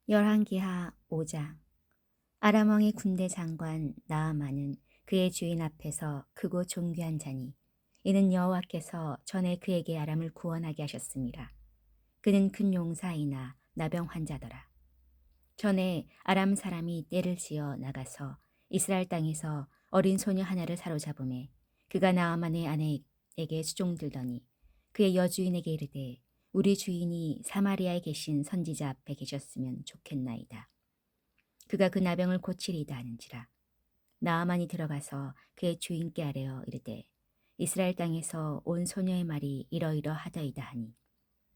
열왕기하 5장. 아람 왕의 군대 장관 나아만은 그의 주인 앞에서 크고 존귀한 자니 이는 여호와께서 전에 그에게 아람을 구원하게 하셨습니다. 그는 큰 용사이나 나병 환자더라. 전에 아람 사람이 떼를 지어 나가서 이스라엘 땅에서 어린 소녀 하나를 사로잡음에 그가 나아만의 아내에게 수종들더니 그의 여주인에게 이르되 우리 주인이 사마리아에 계신 선지자 앞에 계셨으면 좋겠나이다. 그가 그 나병을 고치리이다 하는지라. 나아만이 들어가서 그의 주인께 아뢰어 이르되 이스라엘 땅에서 온 소녀의 말이 이러이러하더이다 하니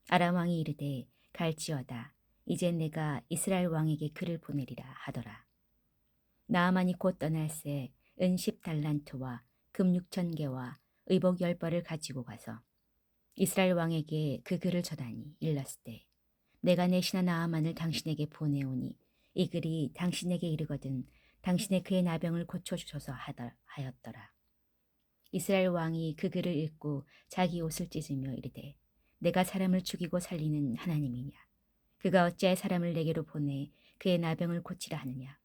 아람 왕이 이르되 갈지어다. 이제 내가 이스라엘 왕에게 그를 보내리라 하더라. 나아만이 곧 떠날새 은 10달란트와 금 6,000개와 의복 10벌을 가지고 가서 이스라엘 왕에게 그 글을 전하니 일렀으되 내가 내 신하 나아만을 당신에게 보내오니 이 글이 당신에게 이르거든 당신의 그의 나병을 고쳐주소서 하였더라. 이스라엘 왕이 그 글을 읽고 자기 옷을 찢으며 이르되 내가 사람을 죽이고 살리는 하나님이냐. 그가 어찌하여 사람을 내게로 보내 그의 나병을 고치라 하느냐.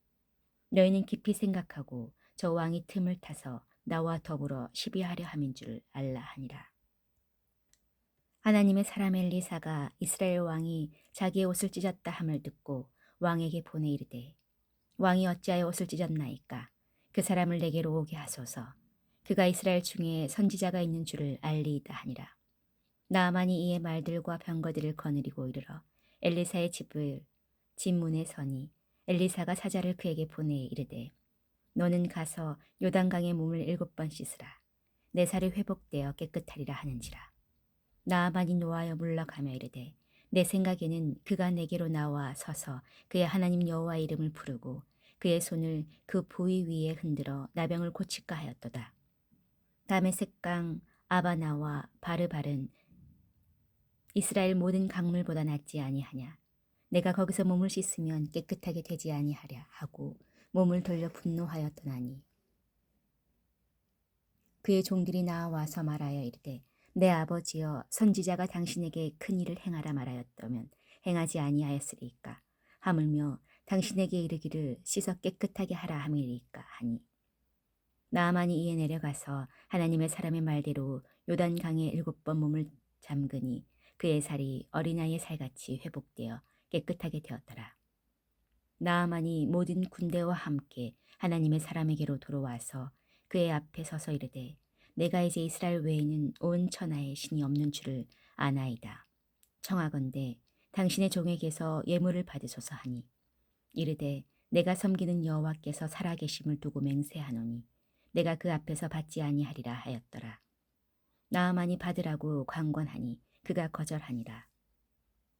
너희는 깊이 생각하고 저 왕이 틈을 타서 나와 더불어 시비하려 함인 줄 알라 하니라. 하나님의 사람 엘리사가 이스라엘 왕이 자기의 옷을 찢었다 함을 듣고 왕에게 보내 이르되 왕이 어찌하여 옷을 찢었나이까. 그 사람을 내게로 오게 하소서. 그가 이스라엘 중에 선지자가 있는 줄을 알리이다 하니라. 나아만이 이에 말들과 병거들을 거느리고 이르러 엘리사의 집 문에 서니 엘리사가 사자를 그에게 보내 이르되 너는 가서 요단강에 몸을 7번 씻으라. 내 살이 회복되어 깨끗하리라 하는지라. 나아만이 노하여 물러가며 이르되 내 생각에는 그가 내게로 나와 서서 그의 하나님 여호와의 이름을 부르고 그의 손을 그 부위 위에 흔들어 나병을 고칠까 하였도다. 다메섹강 아바나와 바르발은 이스라엘 모든 강물보다 낫지 아니하냐. 내가 거기서 몸을 씻으면 깨끗하게 되지 아니하랴 하고 몸을 돌려 분노하여 떠나니 그의 종들이 나와서 말하여 이르되 내 아버지여 선지자가 당신에게 큰 일을 행하라 말하였다면 행하지 아니하였으리이까. 하물며 당신에게 이르기를 씻어 깨끗하게 하라 함이리이까 하니 나아만이 이에 내려가서 하나님의 사람의 말대로 요단강에 7번 몸을 잠그니 그의 살이 어린아이의 살같이 회복되어 깨끗하게 되었더라. 나아만이 모든 군대와 함께 하나님의 사람에게로 돌아와서 그의 앞에 서서 이르되 내가 이제 이스라엘 외에는 온 천하에 신이 없는 줄을 아나이다. 청하건대 당신의 종에게서 예물을 받으소서 하니 이르되 내가 섬기는 여호와께서 살아계심을 두고 맹세하노니 내가 그 앞에서 받지 아니하리라 하였더라. 나아만이 받으라고 강권하니 그가 거절하니라.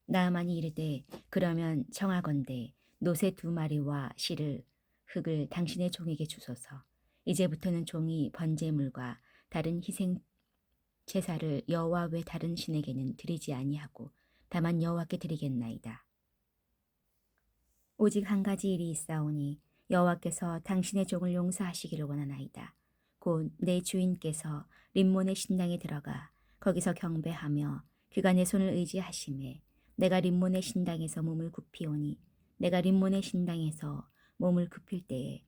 나아만이 이르되 그러면 청하건대 노새 2마리와 흙을 당신의 종에게 주소서. 이제부터는 종이 번제물과 다른 희생 제사를 여호와 외 다른 신에게는 드리지 아니하고 다만 여호와께 드리겠나이다. 오직 한 가지 일이 있사오니 여호와께서 당신의 종을 용서하시기를 원하나이다. 곧 내 주인께서 림몬의 신당에 들어가 거기서 경배하며 그가 내 손을 의지하심에 내가 림몬의 신당에서 몸을 굽히오니 내가 림몬의 신당에서 몸을 굽힐 때에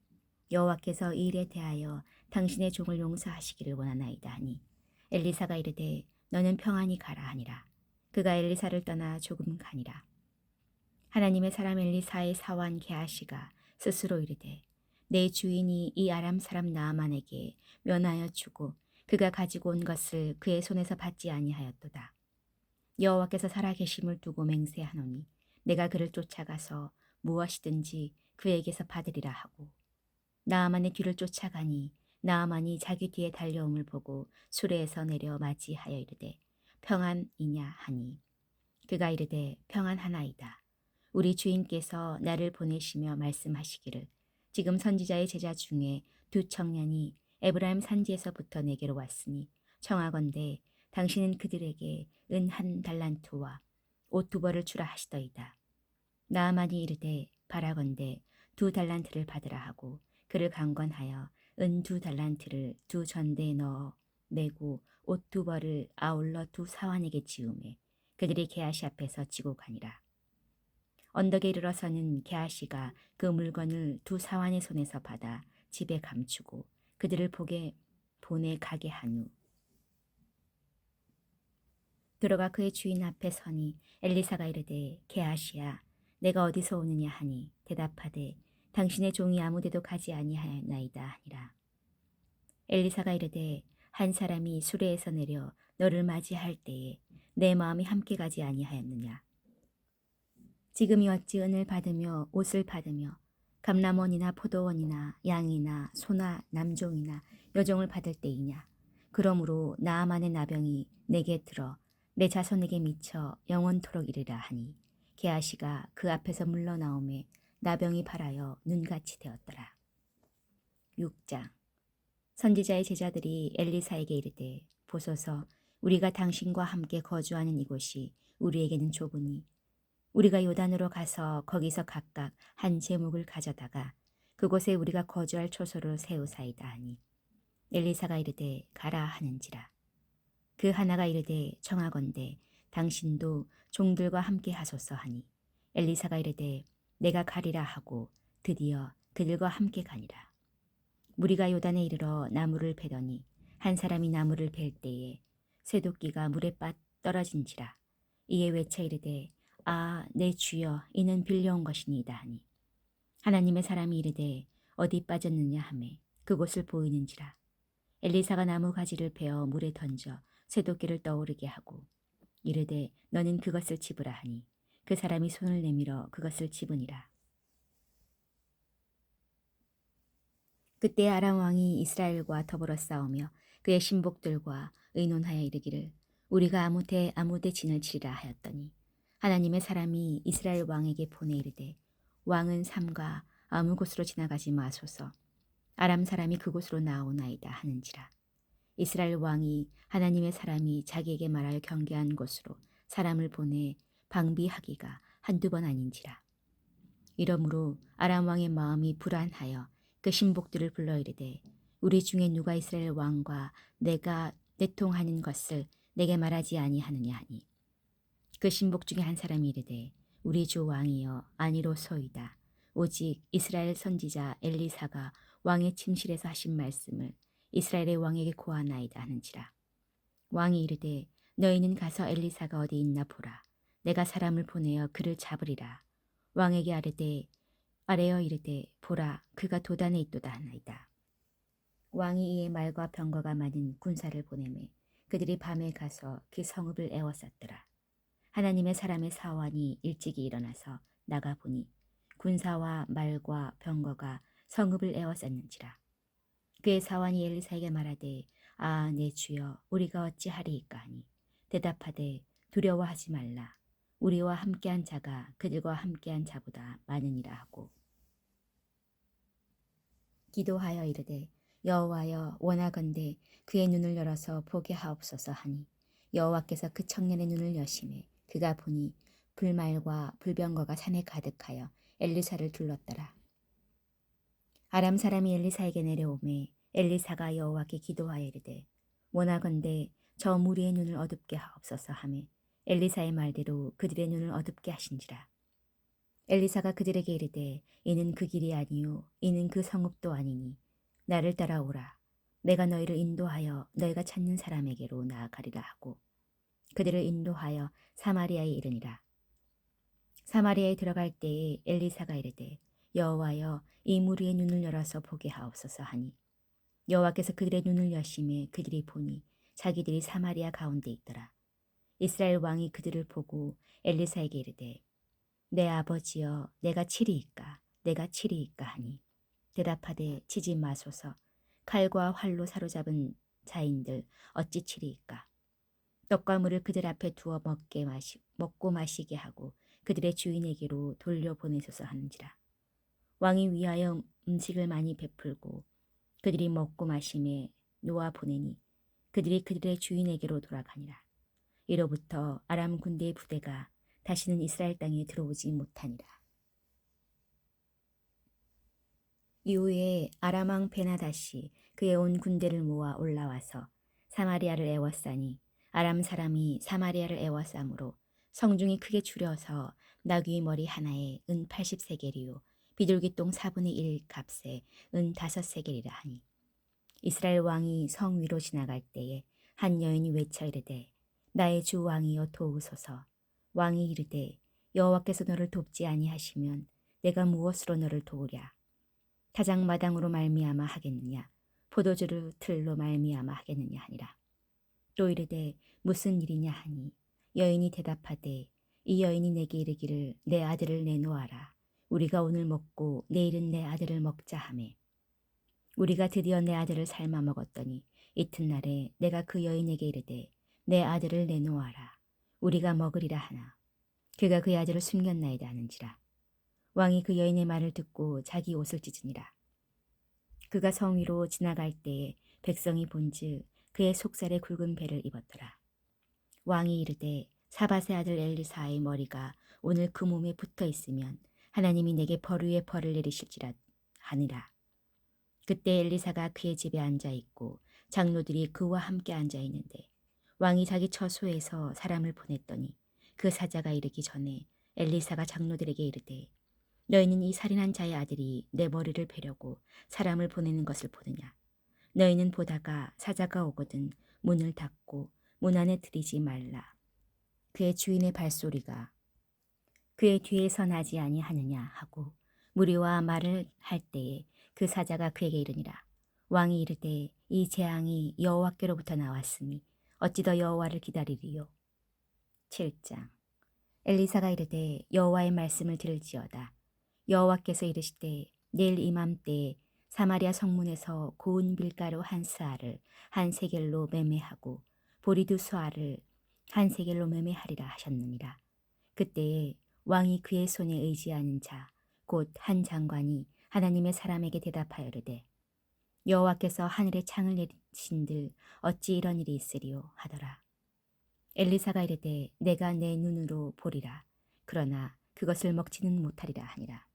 여호와께서 이 일에 대하여 당신의 종을 용서하시기를 원하나이다 하니 엘리사가 이르되 너는 평안히 가라 하니라. 그가 엘리사를 떠나 조금 가니라. 하나님의 사람 엘리사의 사환 게하시가 스스로 이르되 내 주인이 이 아람 사람 나아만에게 면하여 주고 그가 가지고 온 것을 그의 손에서 받지 아니하였도다. 여호와께서 살아계심을 두고 맹세하노니 내가 그를 쫓아가서 무엇이든지 그에게서 받으리라 하고 나아만의 뒤를 쫓아가니 나아만이 자기 뒤에 달려옴을 보고 수레에서 내려 맞이하여 이르되 평안이냐 하니 그가 이르되 평안하나이다. 우리 주인께서 나를 보내시며 말씀하시기를 지금 선지자의 제자 중에 2청년이 에브라임 산지에서부터 내게로 왔으니 청하건대 당신은 그들에게 은 1달란트와 옷 2벌을 주라 하시더이다. 나아만이 이르되 바라건대 2달란트를 받으라 하고 그를 강권하여 은 2달란트를 2전대에 넣어 내고 옷 2벌을 아울러 2사환에게 지우매 그들이 게하시 앞에서 지고 가니라. 언덕에 이르러서는 게하시가 그 물건을 두 사환의 손에서 받아 집에 감추고 그들을 보내 가게 한 후 들어가 그의 주인 앞에 서니 엘리사가 이르되 게하시야 내가 어디서 오느냐 하니 대답하되 당신의 종이 아무데도 가지 아니하였나이다 하니라. 엘리사가 이르되 한 사람이 수레에서 내려 너를 맞이할 때에 내 마음이 함께 가지 아니하였느냐. 지금이 어찌 은을 받으며 옷을 받으며 감람원이나 포도원이나 양이나 소나 남종이나 여종을 받을 때이냐. 그러므로 나아만의 나병이 내게 들어 내 자손에게 미쳐 영원토록 이르라 하니 게하시가 그 앞에서 물러나오매 나병이 발하여 눈같이 되었더라. 6장. 선지자의 제자들이 엘리사에게 이르되 보소서 우리가 당신과 함께 거주하는 이곳이 우리에게는 좁으니 우리가 요단으로 가서 거기서 각각 한 제목을 가져다가 그곳에 우리가 거주할 초소를 세우사이다 하니 엘리사가 이르되 가라 하는지라. 그 하나가 이르되 청하건대 당신도 종들과 함께 하소서 하니 엘리사가 이르되 내가 가리라 하고 드디어 그들과 함께 가니라. 무리가 요단에 이르러 나무를 베더니 한 사람이 나무를 벨 때에 쇠도끼가 물에 빠 떨어진지라. 이에 외쳐 이르되 아 내 주여 이는 빌려온 것이니이다 하니 하나님의 사람이 이르되 어디 빠졌느냐 하매 그곳을 보이는지라. 엘리사가 나무 가지를 베어 물에 던져 쇠도끼를 떠오르게 하고 이르되 너는 그것을 집으라 하니 그 사람이 손을 내밀어 그것을 집으니라. 그때 아람 왕이 이스라엘과 더불어 싸우며 그의 신복들과 의논하여 이르기를 우리가 아무 데 진을 치리라 하였더니 하나님의 사람이 이스라엘 왕에게 보내 이르되 왕은 삼가 아무 곳으로 지나가지 마소서 아람 사람이 그곳으로 나오나이다 하는지라. 이스라엘 왕이 하나님의 사람이 자기에게 말하여 경계한 곳으로 사람을 보내 방비하기가 한두 번 아닌지라. 이러므로 아람 왕의 마음이 불안하여 그 신복들을 불러 이르되 우리 중에 누가 이스라엘 왕과 내가 내통하는 것을 내게 말하지 아니하느냐 하니 그 신복 중에 한 사람이 이르되 우리 주 왕이여 아니로소이다. 오직 이스라엘 선지자 엘리사가 왕의 침실에서 하신 말씀을 이스라엘의 왕에게 고하나이다 하는지라. 왕이 이르되 너희는 가서 엘리사가 어디 있나 보라. 내가 사람을 보내어 그를 잡으리라. 왕에게 아뢰어 이르되 보라 그가 도단에 있도다 하나이다. 왕이 이에 말과 병거가 많은 군사를 보내매 그들이 밤에 가서 그 성읍을 에워쌌더라. 하나님의 사람의 사환이 일찍이 일어나서 나가보니 군사와 말과 병거가 성읍을 에워쌌는지라. 그의 사환이 엘리사에게 말하되 아 내 주여 우리가 어찌하리이까 하니 대답하되 두려워하지 말라. 우리와 함께한 자가 그들과 함께한 자보다 많으니라 하고 기도하여 이르되 여호와여 원하건대 그의 눈을 열어서 보게 하옵소서 하니 여호와께서 그 청년의 눈을 여심해 그가 보니 불말과 불병거가 산에 가득하여 엘리사를 둘렀더라. 아람 사람이 엘리사에게 내려오매 엘리사가 여호와께 기도하여 이르되 원하건대 저 무리의 눈을 어둡게 하옵소서 하매 엘리사의 말대로 그들의 눈을 어둡게 하신지라. 엘리사가 그들에게 이르되 이는 그 길이 아니요 이는 그 성읍도 아니니 나를 따라오라. 내가 너희를 인도하여 너희가 찾는 사람에게로 나아가리라 하고 그들을 인도하여 사마리아에 이르니라. 사마리아에 들어갈 때에 엘리사가 이르되 여호와여 이 무리의 눈을 열어서 보게 하옵소서 하니 여호와께서 그들의 눈을 여심해 그들이 보니 자기들이 사마리아 가운데 있더라. 이스라엘 왕이 그들을 보고 엘리사에게 이르되 내 아버지여 내가 치리이까 하니 대답하되 치지 마소서 칼과 활로 사로잡은 자인들 어찌 치리이까. 떡과 물을 그들 앞에 두어 먹고 마시게 하고 그들의 주인에게로 돌려보내소서 하는지라. 왕이 위하여 음식을 많이 베풀고 그들이 먹고 마심에 놓아 보내니 그들이 그들의 주인에게로 돌아가니라. 이로부터 아람 군대의 부대가 다시는 이스라엘 땅에 들어오지 못하니라. 이후에 아람 왕 베나다시 그의 온 군대를 모아 올라와서 사마리아를 에워싸니 아람 사람이 사마리아를 에워싸므로 성중이 크게 줄여서 나귀 머리 하나에 은 80세겔이요 비둘기똥 4분의 1 값에 은 5세겔이라 하니 이스라엘 왕이 성 위로 지나갈 때에 한 여인이 외쳐 이르되 나의 주 왕이여 도우소서. 왕이 이르되 여호와께서 너를 돕지 아니하시면 내가 무엇으로 너를 도우랴. 타작마당으로 말미암아 하겠느냐 포도주를 틀로 말미암아 하겠느냐 하니라. 또 이르되 무슨 일이냐 하니 여인이 대답하되 이 여인이 내게 이르기를 내 아들을 내놓아라. 우리가 오늘 먹고 내일은 내 아들을 먹자 하매 우리가 드디어 내 아들을 삶아 먹었더니 이튿날에 내가 그 여인에게 이르되 내 아들을 내놓아라. 우리가 먹으리라 하나 그가 그의 아들을 숨겼나이다 하는지라. 왕이 그 여인의 말을 듣고 자기 옷을 찢으니라. 그가 성 위로 지나갈 때에 백성이 본즉 그의 속살에 굵은 배를 입었더라. 왕이 이르되 사밧의 아들 엘리사의 머리가 오늘 그 몸에 붙어 있으면 하나님이 내게 벌 위에 벌을 내리실지라 하니라. 그때 엘리사가 그의 집에 앉아 있고 장로들이 그와 함께 앉아 있는데 왕이 자기 처소에서 사람을 보냈더니 그 사자가 이르기 전에 엘리사가 장로들에게 이르되 너희는 이 살인한 자의 아들이 내 머리를 베려고 사람을 보내는 것을 보느냐. 너희는 보다가 사자가 오거든 문을 닫고 문 안에 들이지 말라. 그의 주인의 발소리가 그의 뒤에서 나지 아니하느냐 하고 무리와 말을 할 때에 그 사자가 그에게 이르니라. 왕이 이르되 이 재앙이 여호와께로부터 나왔으니 어찌 더 여호와를 기다리리요. 7장. 엘리사가 이르되 여호와의 말씀을 들을지어다. 여호와께서 이르시되 내일 이맘때에 사마리아 성문에서 고운 밀가루 한 스아를 한 세겔로 매매하고 보리 두 수아를 한 세겔로 매매하리라 하셨느니라. 그때에 왕이 그의 손에 의지하는 자 곧 한 장관이 하나님의 사람에게 대답하여 이르되 여호와께서 하늘에 창을 내리신들 어찌 이런 일이 있으리요 하더라. 엘리사가 이르되 내가 내 눈으로 보리라. 그러나 그것을 먹지는 못하리라 하니라.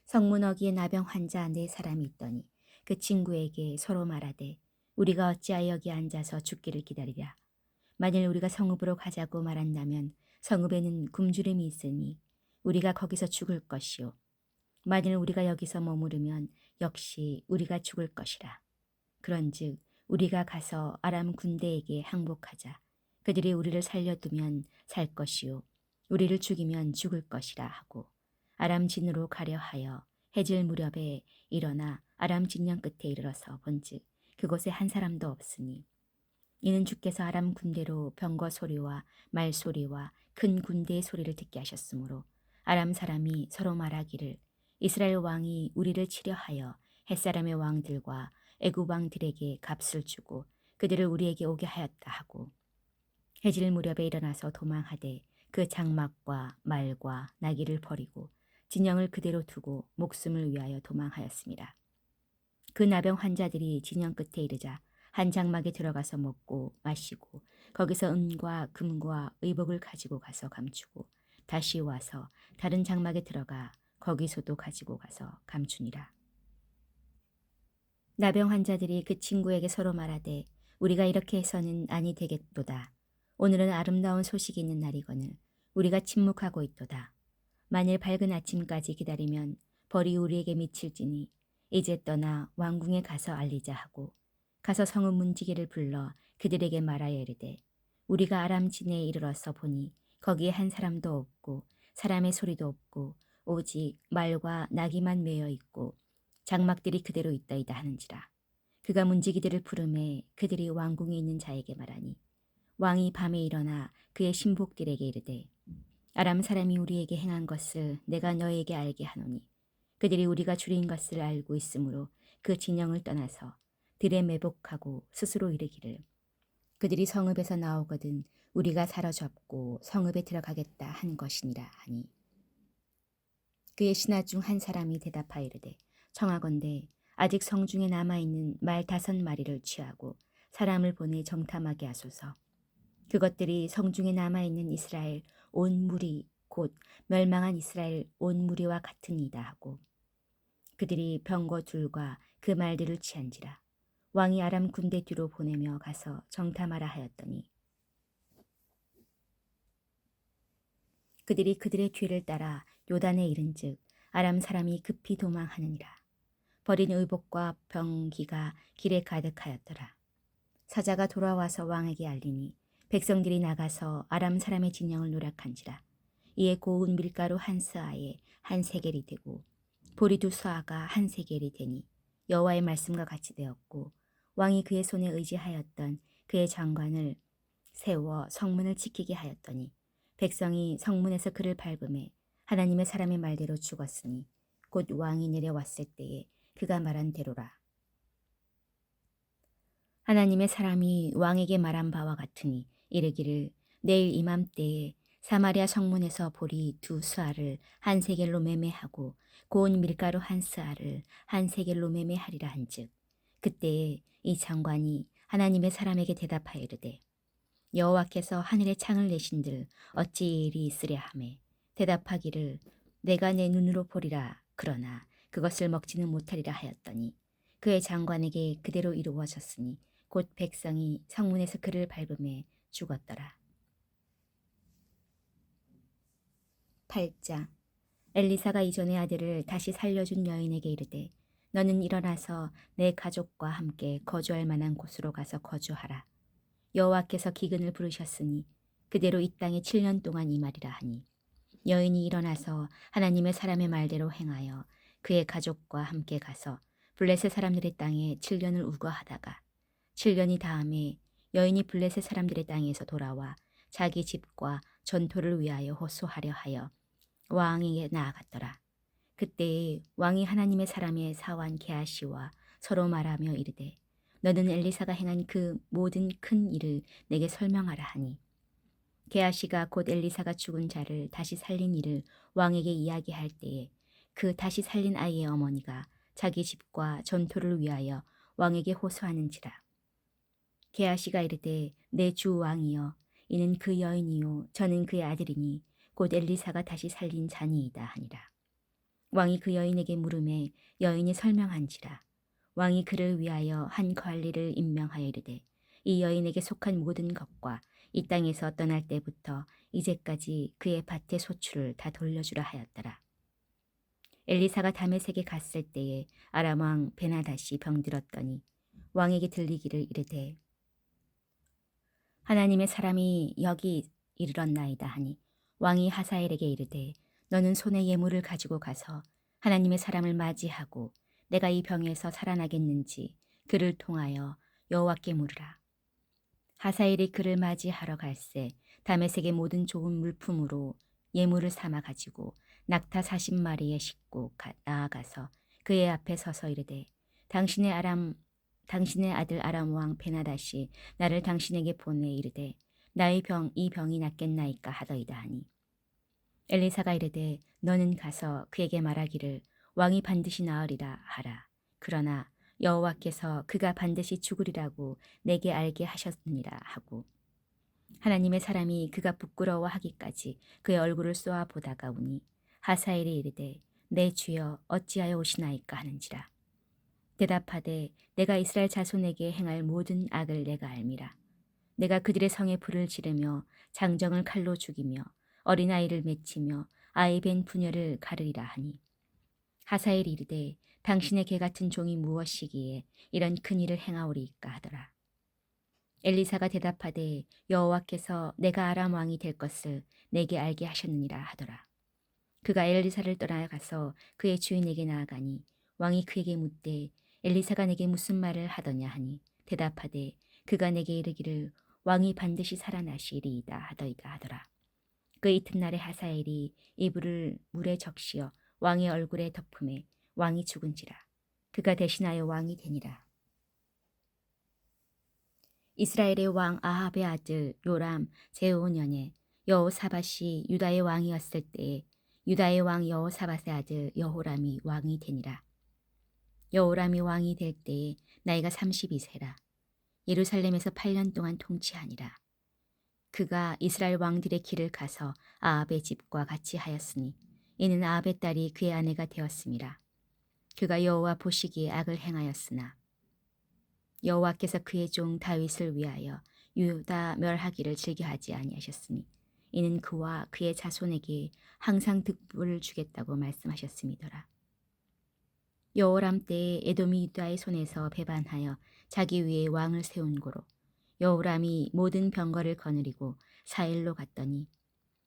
성문 어귀에 나병 환자 4사람이 있더니 그 친구에게 서로 말하되 우리가 어찌하여 여기 앉아서 죽기를 기다리랴. 만일 우리가 성읍으로 가자고 말한다면 성읍에는 굶주림이 있으니 우리가 거기서 죽을 것이요. 만일 우리가 여기서 머무르면 역시 우리가 죽을 것이라. 그런즉 우리가 가서 아람 군대에게 항복하자. 그들이 우리를 살려두면 살 것이요 우리를 죽이면 죽을 것이라 하고 아람 진으로 가려 하여 해질 무렵에 일어나 아람 진영 끝에 이르러서 본즉 그곳에 한 사람도 없으니 이는 주께서 아람 군대로 병거 소리와 말 소리와 큰 군대의 소리를 듣게 하셨으므로 아람 사람이 서로 말하기를 이스라엘 왕이 우리를 치려 하여 햇사람의 왕들과 애굽 왕들에게 값을 주고 그들을 우리에게 오게 하였다 하고 해질 무렵에 일어나서 도망하되 그 장막과 말과 나귀를 버리고 진영을 그대로 두고 목숨을 위하여 도망하였습니다. 그 나병 환자들이 진영 끝에 이르자 한 장막에 들어가서 먹고 마시고 거기서 은과 금과 의복을 가지고 가서 감추고 다시 와서 다른 장막에 들어가 거기서도 가지고 가서 감추니라. 나병 환자들이 그 친구에게 서로 말하되 우리가 이렇게 해서는 아니 되겠도다. 오늘은 아름다운 소식이 있는 날이거늘 우리가 침묵하고 있도다. 만일 밝은 아침까지 기다리면 벌이 우리에게 미칠지니 이제 떠나 왕궁에 가서 알리자 하고 가서 성읍 문지기를 불러 그들에게 말하여 이르되 우리가 아람 진에 이르러서 보니 거기에 한 사람도 없고 사람의 소리도 없고 오직 말과 나귀만 매여 있고 장막들이 그대로 있다이다 하는지라. 그가 문지기들을 부르매 그들이 왕궁에 있는 자에게 말하니 왕이 밤에 일어나 그의 신복들에게 이르되 아람 사람이 우리에게 행한 것을 내가 너에게 알게 하노니 그들이 우리가 줄인 것을 알고 있으므로 그 진영을 떠나서 들에 매복하고 스스로 이르기를 그들이 성읍에서 나오거든 우리가 사로잡고 성읍에 들어가겠다 한 것이니라 하니 그의 신하 중 한 사람이 대답하여 이르되 청하건대 아직 성중에 남아있는 말 5마리를 취하고 사람을 보내 정탐하게 하소서. 그것들이 성중에 남아있는 이스라엘 온 무리 곧 멸망한 이스라엘 온 무리와 같으니이다 하고 그들이 병거 둘과 그 말들을 취한지라. 왕이 아람 군대 뒤로 보내며 가서 정탐하라 하였더니 그들이 그들의 뒤를 따라 요단에 이른즉 아람 사람이 급히 도망하느니라. 버린 의복과 병기가 길에 가득하였더라. 사자가 돌아와서 왕에게 알리니 백성들이 나가서 아람 사람의 진영을 노략한지라. 이에 고운 밀가루 한 스아에 한 세겔이 되고 보리 두 스아가 한 세겔이 되니 여호와의 말씀과 같이 되었고, 왕이 그의 손에 의지하였던 그의 장관을 세워 성문을 지키게 하였더니 백성이 성문에서 그를 밟음에 하나님의 사람의 말대로 죽었으니 곧 왕이 내려왔을 때에 그가 말한 대로라. 하나님의 사람이 왕에게 말한 바와 같으니 이르기를 내일 이맘때에 사마리아 성문에서 보리 두 스아를 한 세겔로 매매하고 고운 밀가루 한 스아를 한 세겔로 매매하리라 한즉, 그때에 이 장관이 하나님의 사람에게 대답하여 이르되 여호와께서 하늘의 창을 내신들 어찌 이 일이 있으랴 하매 대답하기를 내가 내 눈으로 보리라. 그러나 그것을 먹지는 못하리라 하였더니 그의 장관에게 그대로 이루어졌으니 곧 백성이 성문에서 그를 밟음에 죽었더라. 8장. 엘리사가 이전의 아들을 다시 살려준 여인에게 이르되 너는 일어나서 내 가족과 함께 거주할 만한 곳으로 가서 거주하라. 여호와께서 기근을 부르셨으니 그대로 이 땅에 7년 동안 임하리라 하니, 여인이 일어나서 하나님의 사람의 말대로 행하여 그의 가족과 함께 가서 블레셋 사람들의 땅에 7년을 우거하다가 7년이 다음에 여인이 블레셋 사람들의 땅에서 돌아와 자기 집과 전토를 위하여 호소하려 하여 왕에게 나아갔더라. 그때에 왕이 하나님의 사람의 사환 게하시와 서로 말하며 이르되 너는 엘리사가 행한 그 모든 큰 일을 내게 설명하라 하니, 게하시가 곧 엘리사가 죽은 자를 다시 살린 일을 왕에게 이야기할 때에 그 다시 살린 아이의 어머니가 자기 집과 전토를 위하여 왕에게 호소하는지라. 게하시가 이르되 내 주 왕이여, 이는 그 여인이요 저는 그의 아들이니 곧 엘리사가 다시 살린 자니이다 하니라. 왕이 그 여인에게 물음에 여인이 설명한지라. 왕이 그를 위하여 한 관리를 임명하여 이르되 이 여인에게 속한 모든 것과 이 땅에서 떠날 때부터 이제까지 그의 밭의 소출을 다 돌려주라 하였더라. 엘리사가 다메섹에 갔을 때에 아람 왕 베나다시 병들었더니 왕에게 들리기를 이르되 하나님의 사람이 여기 이르렀나이다 하니, 왕이 하사엘에게 이르되 너는 손에 예물을 가지고 가서 하나님의 사람을 맞이하고 내가 이 병에서 살아나겠는지 그를 통하여 여호와께 물으라. 하사엘이 그를 맞이하러 갈새 다메섹의 모든 좋은 물품으로 예물을 삼아 가지고 낙타 40마리에 싣고 나아가서 그의 앞에 서서 이르되 당신의 아들 아람 왕 베나다시 나를 당신에게 보내 이르되 나의 이 병이 낫겠나이까 하더이다 하니, 엘리사가 이르되 너는 가서 그에게 말하기를 왕이 반드시 나으리라 하라. 그러나 여호와께서 그가 반드시 죽으리라고 내게 알게 하셨느니라 하고, 하나님의 사람이 그가 부끄러워하기까지 그의 얼굴을 쏘아 보다가 오니 하사엘이 이르되 내 주여 어찌하여 오시나이까 하는지라. 대답하되 내가 이스라엘 자손에게 행할 모든 악을 내가 알미라. 내가 그들의 성에 불을 지르며 장정을 칼로 죽이며 어린아이를 맺히며 아이 벤 부녀를 가르리라 하니, 하사엘이 이르되 당신의 개 같은 종이 무엇이기에 이런 큰 일을 행하오리이까 하더라. 엘리사가 대답하되 여호와께서 내가 아람 왕이 될 것을 내게 알게 하셨느니라 하더라. 그가 엘리사를 떠나가서 그의 주인에게 나아가니 왕이 그에게 묻되 엘리사가 내게 무슨 말을 하더냐 하니, 대답하되 그가 내게 이르기를 왕이 반드시 살아나시리이다 하더이다 하더라. 그 이튿날에 하사엘이 이불을 물에 적시어 왕의 얼굴에 덮음에 왕이 죽은지라. 그가 대신하여 왕이 되니라. 이스라엘의 왕 아합의 아들 요람 제5년에 여호사밧이 유다의 왕이었을 때에 유다의 왕 여호사밧의 아들 여호람이 왕이 되니라. 여호람이 왕이 될 때에 나이가 32세라. 예루살렘에서 8년 동안 통치하니라. 그가 이스라엘 왕들의 길을 가서 아합의 집과 같이 하였으니 이는 아합의 딸이 그의 아내가 되었음이라. 그가 여호와 보시기에 악을 행하였으나 여호와께서 그의 종 다윗을 위하여 유다 멸하기를 즐겨하지 아니하셨으니 이는 그와 그의 자손에게 항상 득불을 주겠다고 말씀하셨음이더라. 여호람 때에 에돔이 유다의 손에서 배반하여 자기 위에 왕을 세운 고로 여호람이 모든 병거를 거느리고 사일로 갔더니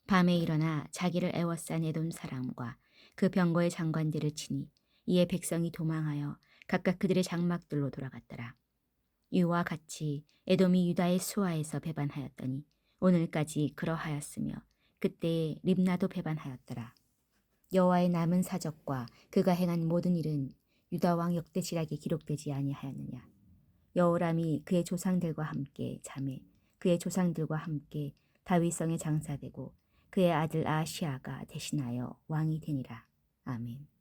밤에 일어나 자기를 애워싼 에돔 사람과 그 병거의 장관들을 치니 이에 백성이 도망하여 각각 그들의 장막들로 돌아갔더라. 이와 같이 에돔이 유다의 수하에서 배반하였더니 오늘까지 그러하였으며 그때에 립나도 배반하였더라. 여호와의 남은 사적과 그가 행한 모든 일은 유다 왕 역대지략에 기록되지 아니하였느냐. 여호람이 그의 조상들과 함께 잠에 그의 조상들과 함께 다윗성에 장사되고 그의 아들 아시아가 대신하여 왕이 되니라. 아멘.